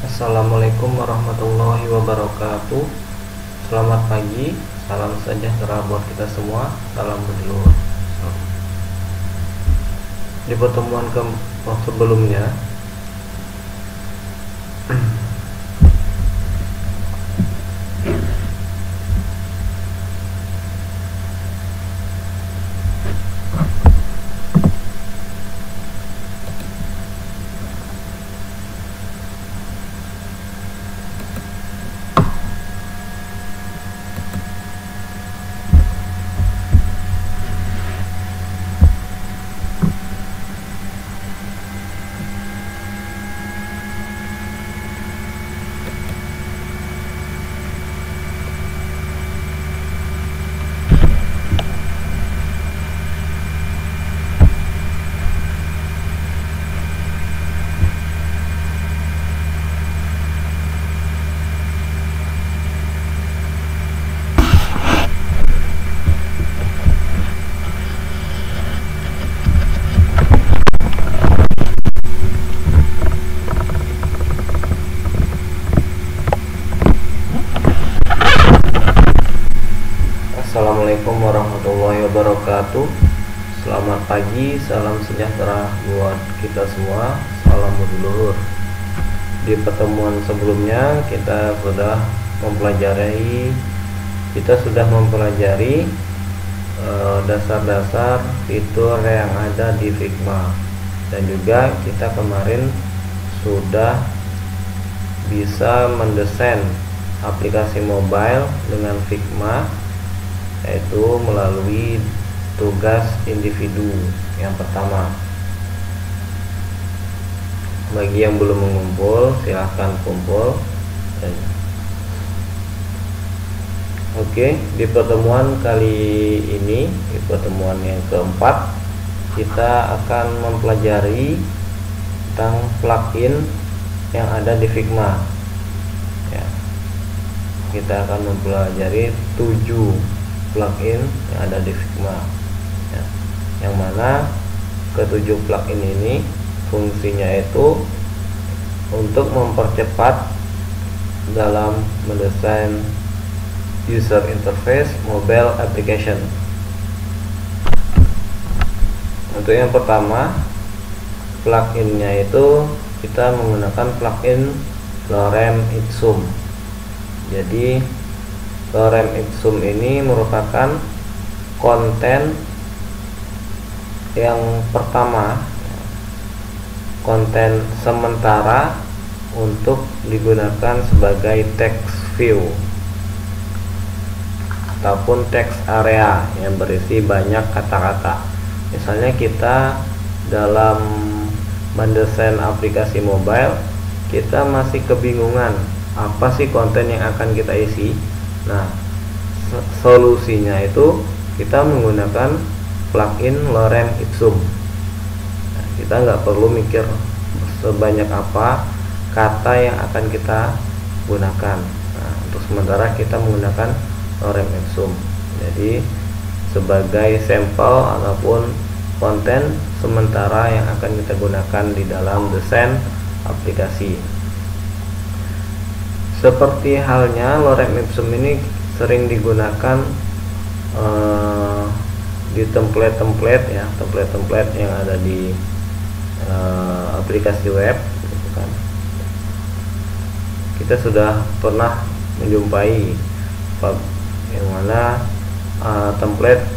Assalamualaikum warahmatullahi wabarakatuh. Selamat pagi, salam sejahtera buat kita semua. Salam berdiluhur. Di pertemuan sebelumnya Assalamualaikum warahmatullahi wabarakatuh. Selamat pagi, salam sejahtera buat kita semua. Salam berdiluhur. Di pertemuan sebelumnya kita sudah mempelajari dasar-dasar fitur yang ada di Figma, dan juga kita kemarin sudah bisa mendesain aplikasi mobile dengan Figma, yaitu melalui tugas individu yang pertama. Bagi yang belum mengumpul, silahkan kumpul. Oke, di pertemuan kali ini, di pertemuan yang keempat, kita akan mempelajari tentang plugin yang ada di Figma. Ya, kita akan mempelajari 7 plugin yang ada di Figma, ya, yang mana ketujuh plugin ini fungsinya itu untuk mempercepat dalam mendesain user interface mobile application. Untuk yang pertama, pluginnya itu kita menggunakan plugin Lorem Ipsum. Jadi Lorem Ipsum ini merupakan konten yang pertama, konten sementara untuk digunakan sebagai text view ataupun text area yang berisi banyak kata-kata. Misalnya kita dalam mendesain aplikasi mobile, kita masih kebingungan apa sih konten yang akan kita isi. Nah, solusinya itu kita menggunakan plugin Lorem Ipsum. Nah, kita nggak perlu mikir sebanyak apa kata yang akan kita gunakan. Nah, untuk sementara kita menggunakan Lorem Ipsum. Jadi sebagai sampel ataupun konten sementara yang akan kita gunakan di dalam desain aplikasi. Seperti halnya Lorem Ipsum ini sering digunakan di template-template ya, template-template yang ada di aplikasi web, gitu kan. Kita sudah pernah menjumpai yang mana template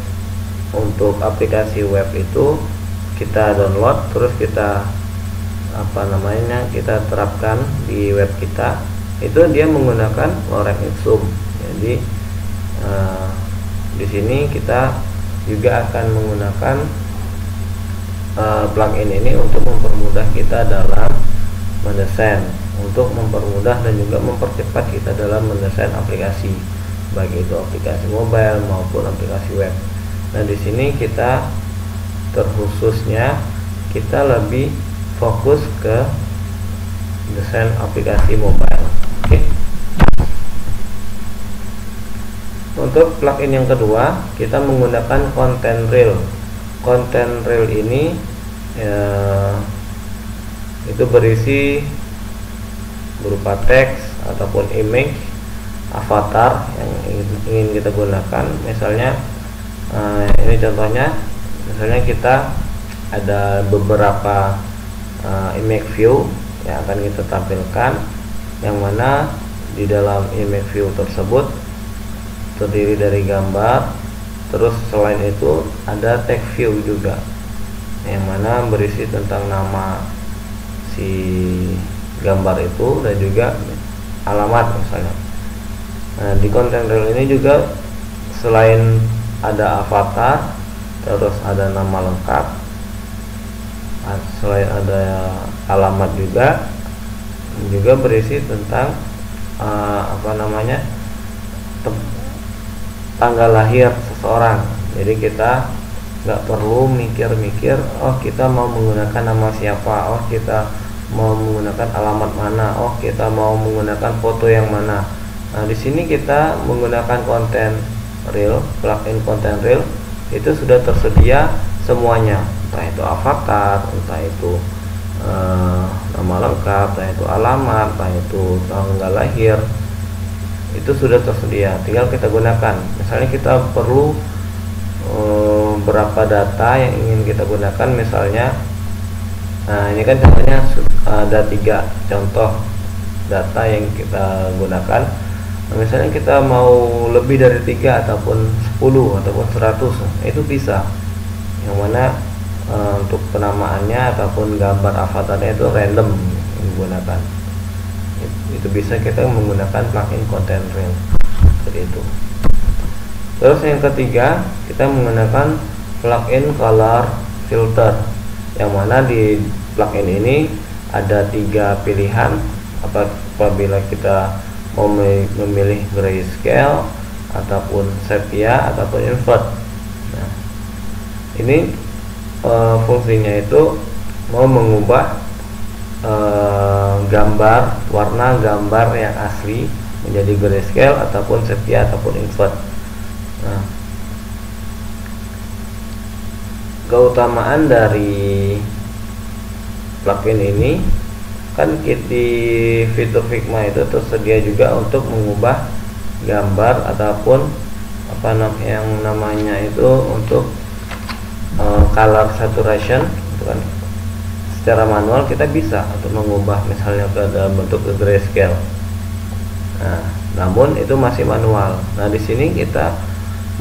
untuk aplikasi web itu kita download, terus kita kita terapkan di web kita. Itu dia menggunakan Lorem Ipsum. Jadi di sini kita juga akan menggunakan plugin ini untuk mempermudah kita dalam mendesain, untuk mempermudah dan juga mempercepat kita dalam mendesain aplikasi, baik itu aplikasi mobile maupun aplikasi web. Nah, di sini kita terkhususnya kita lebih fokus ke desain aplikasi mobile. Oke. Untuk plugin yang kedua, kita menggunakan Content Rail. Content Rail ini itu berisi berupa teks ataupun image avatar yang ingin kita gunakan. Misalnya ini contohnya, misalnya kita ada beberapa image view yang akan kita tampilkan, yang mana di dalam image view tersebut terdiri dari gambar, terus selain itu ada text view juga yang mana berisi tentang nama si gambar itu dan juga alamat misalnya. Nah, di content reel ini juga selain ada avatar, terus ada nama lengkap, selain ada alamat juga berisi tentang tanggal lahir seseorang. Jadi kita nggak perlu mikir-mikir, oh kita mau menggunakan nama siapa, oh kita mau menggunakan alamat mana, oh kita mau menggunakan foto yang mana. Nah, di sini kita menggunakan content reel, plugin content reel itu sudah tersedia semuanya, entah itu avatar, entah itu nama lengkap, entah itu alamat, entah itu tanggal lahir, itu sudah tersedia, tinggal kita gunakan. Misalnya kita perlu berapa data yang ingin kita gunakan, misalnya ini kan contohnya ada 3 contoh data yang kita gunakan. Nah, misalnya kita mau lebih dari 3 ataupun 10 ataupun 100, itu bisa, yang mana untuk penamaannya ataupun gambar avatarnya itu random yang digunakan. Itu bisa kita menggunakan plugin content reel seperti itu. Terus yang ketiga, kita menggunakan plugin color filter, yang mana di plugin ini ada 3 pilihan apabila kita mau memilih grayscale ataupun sepia ataupun invert. Nah, ini fungsinya itu mau mengubah gambar, warna gambar yang asli menjadi grayscale ataupun sepia ataupun invert. Nah, keutamaan dari plugin ini kan di fitur Figma itu tersedia juga untuk mengubah gambar ataupun yang namanya itu untuk color saturation, gitu kan. Secara manual kita bisa untuk mengubah misalnya ke dalam bentuk grayscale. Nah, namun itu masih manual. Nah, di sini kita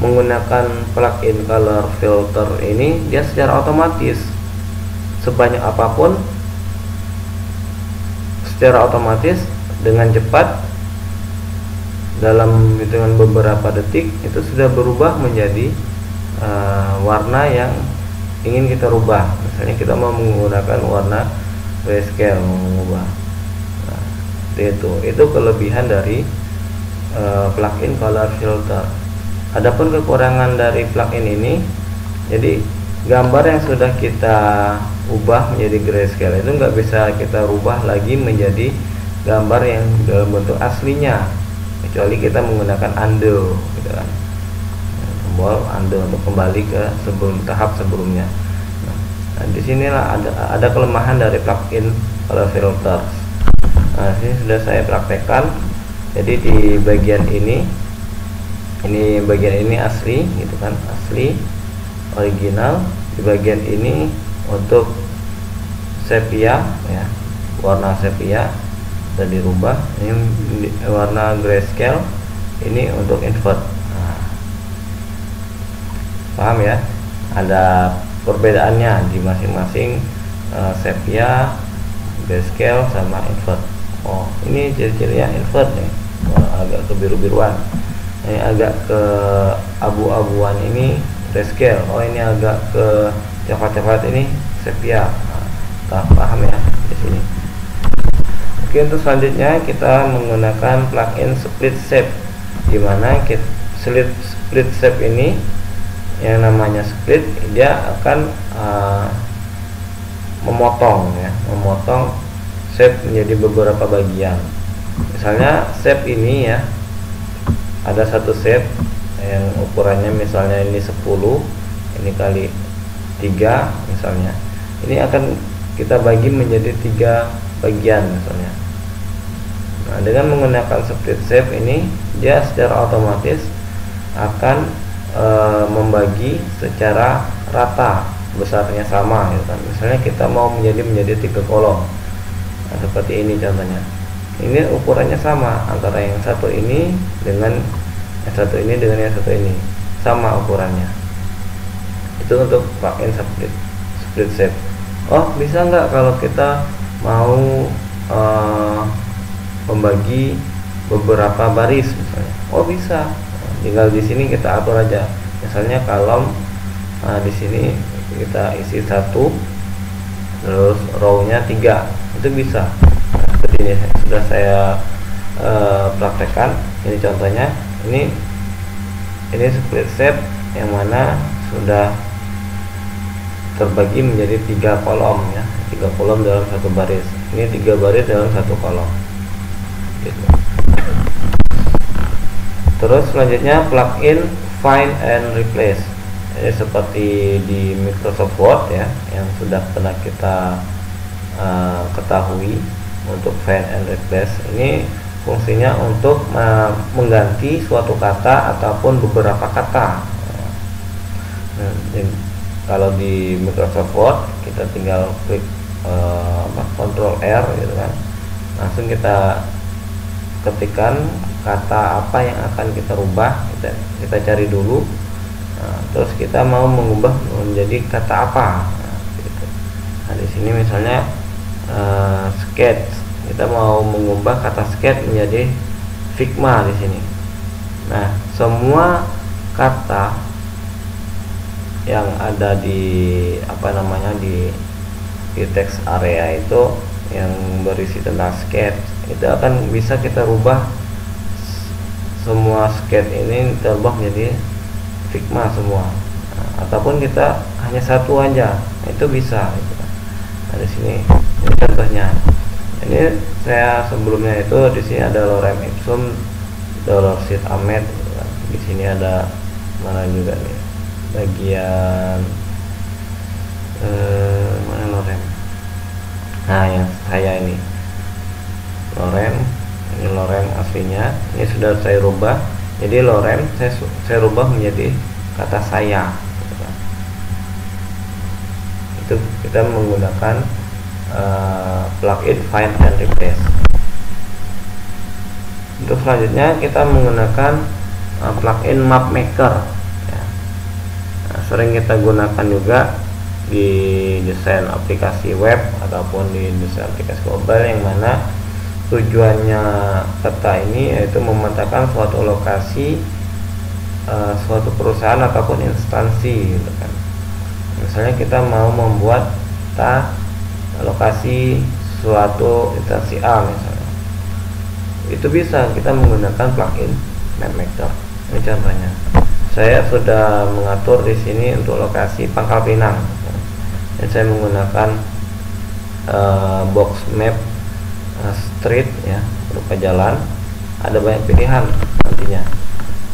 menggunakan plugin color filter ini, dia secara otomatis sebanyak apapun, secara otomatis dengan cepat dalam hitungan beberapa detik itu sudah berubah menjadi warna yang ingin kita rubah. Misalnya kita mau menggunakan warna grayscale, mengubah. Nah, itu kelebihan dari plugin color filter. Adapun kekurangan dari plugin ini, jadi gambar yang sudah kita ubah menjadi grayscale itu nggak bisa kita rubah lagi menjadi gambar yang dalam bentuk aslinya, kecuali kita menggunakan undo, gitu kan, tombol undo untuk kembali ke tahap sebelumnya. Nah, di sinilah ada kelemahan dari plugin color filter. Nah, ini sudah saya praktekkan. Jadi di bagian ini bagian ini asli, gitu kan, asli original. Di bagian ini untuk sepia, ya, warna sepia sudah dirubah. Ini warna grayscale, ini untuk invert. Nah, paham ya? Ada perbedaannya di masing-masing sepia, grayscale sama invert. Oh, ini ciri-cirinya invert nih, agak kebiru-biruan. Ini agak ke abu-abuan, ini grayscale. Oh, ini agak ke coklat-coklat, ini sepia. Nah, paham ya di sini. Oke, untuk selanjutnya kita menggunakan plugin split shape, dimana split shape ini yang namanya split, dia akan memotong shape menjadi beberapa bagian. Misalnya shape ini ya, ada satu shape yang ukurannya misalnya ini 10, ini kali 3 misalnya. Ini akan kita bagi menjadi 3 bagian misalnya. Nah, dengan menggunakan split shape ini, dia secara otomatis akan membagi secara rata, besarnya sama gitu kan. Misalnya kita mau menjadi 3 kolom. Nah, seperti ini contohnya. Ini ukurannya sama antara yang satu ini dengan yang satu ini dengan yang satu ini, sama ukurannya. Itu untuk plugin split shape. Oh, bisa nggak kalau kita mau membagi beberapa baris misalnya? Oh, bisa. Tinggal di sini kita atur aja. Misalnya kolom, di sini kita isi 1, terus row-nya 3, itu bisa. Nah, seperti ini sudah saya praktekkan. Ini contohnya. Ini split shape yang mana sudah terbagi menjadi 3 kolom ya, 3 kolom dalam satu baris. Ini 3 baris dalam satu kolom gitu. Terus selanjutnya plugin find and replace. Ini seperti di Microsoft Word ya, yang sudah pernah kita ketahui. Untuk find and replace ini fungsinya untuk mengganti suatu kata ataupun beberapa kata. Nah, kalau di Microsoft Word kita tinggal klik Ctrl R gitu kan, langsung kita ketikkan kata apa yang akan kita rubah, kita cari dulu. Nah, terus kita mau mengubah menjadi kata apa. Nah, gitu. Nah, di sini misalnya sketch, kita mau mengubah kata sketch menjadi Figma di sini. Nah, semua kata yang ada di di teks area itu yang berisi tentang sketch itu akan bisa kita rubah. Semua sketch ini terubah menjadi Figma semua. Nah, ataupun kita hanya satu aja, itu bisa gitu. Nah, di sini ini contohnya. Ini saya sebelumnya itu di sini ada lorem ipsum, $Sid Ahmed gitu kan. Di sini ada mana juga nih bagian mana lorem. Nah, yang saya ini lorem aslinya. Ini sudah saya rubah. Jadi lorem saya rubah menjadi kata saya gitu kan. Itu kita menggunakan plugin find and replace. Untuk selanjutnya kita menggunakan plugin map maker ya. Nah, sering kita gunakan juga di desain aplikasi web ataupun di desain aplikasi mobile, yang mana tujuannya kata ini yaitu memetakan suatu lokasi, suatu perusahaan ataupun instansi gitu kan. Misalnya kita mau membuat lokasi suatu instansi A misalnya, itu bisa kita menggunakan plugin mapmaker. Ini contohnya. Saya sudah mengatur di sini untuk lokasi Pangkal Pinang, dan saya menggunakan box map street ya, berupa jalan. Ada banyak pilihan nantinya.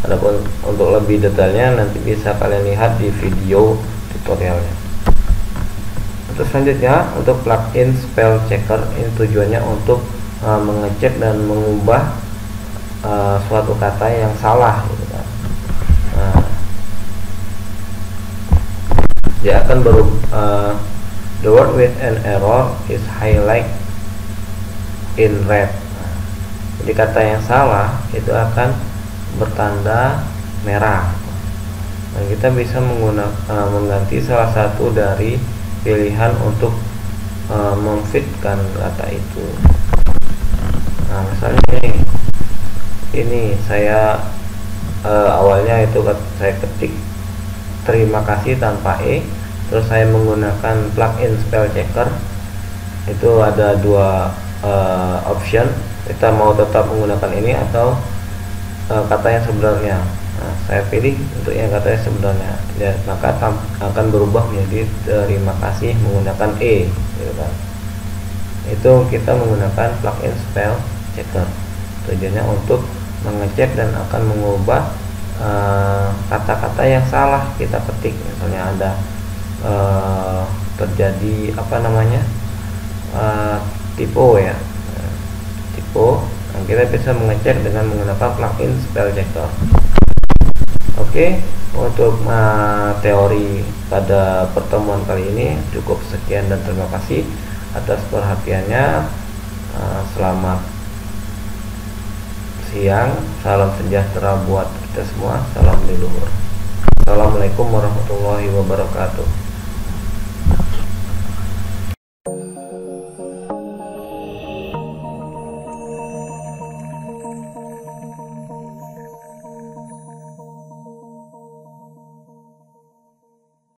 Adapun untuk lebih detailnya nanti bisa kalian lihat di video tutorialnya. Terus selanjutnya untuk plugin spell checker, ini tujuannya untuk mengecek dan mengubah suatu kata yang salah gitu kan. Nah, dia akan berubah. The word with an error is highlight in red. Nah, jadi kata yang salah itu akan bertanda merah. Nah, kita bisa mengganti salah satu dari pilihan untuk memfitkan kata itu. Nah, misalnya ini saya awalnya itu saya ketik terima kasih tanpa terus saya menggunakan plugin spell checker. Itu ada dua option, kita mau tetap menggunakan ini atau kata yang sebenarnya. Nah, saya pilih untuk yang katanya sebenarnya ya, maka akan berubah menjadi terima kasih menggunakan gitu kan. Itu kita menggunakan plugin spell checker. Tujuannya untuk mengecek dan akan mengubah kata-kata yang salah kita ketik. Misalnya ada terjadi typo ya, typo. Nah, kita bisa mengecek dengan menggunakan plugin spell checker. Oke, untuk teori pada pertemuan kali ini cukup sekian dan terima kasih atas perhatiannya. Selamat siang, salam sejahtera buat kita semua, salam leluhur. Assalamualaikum warahmatullahi wabarakatuh.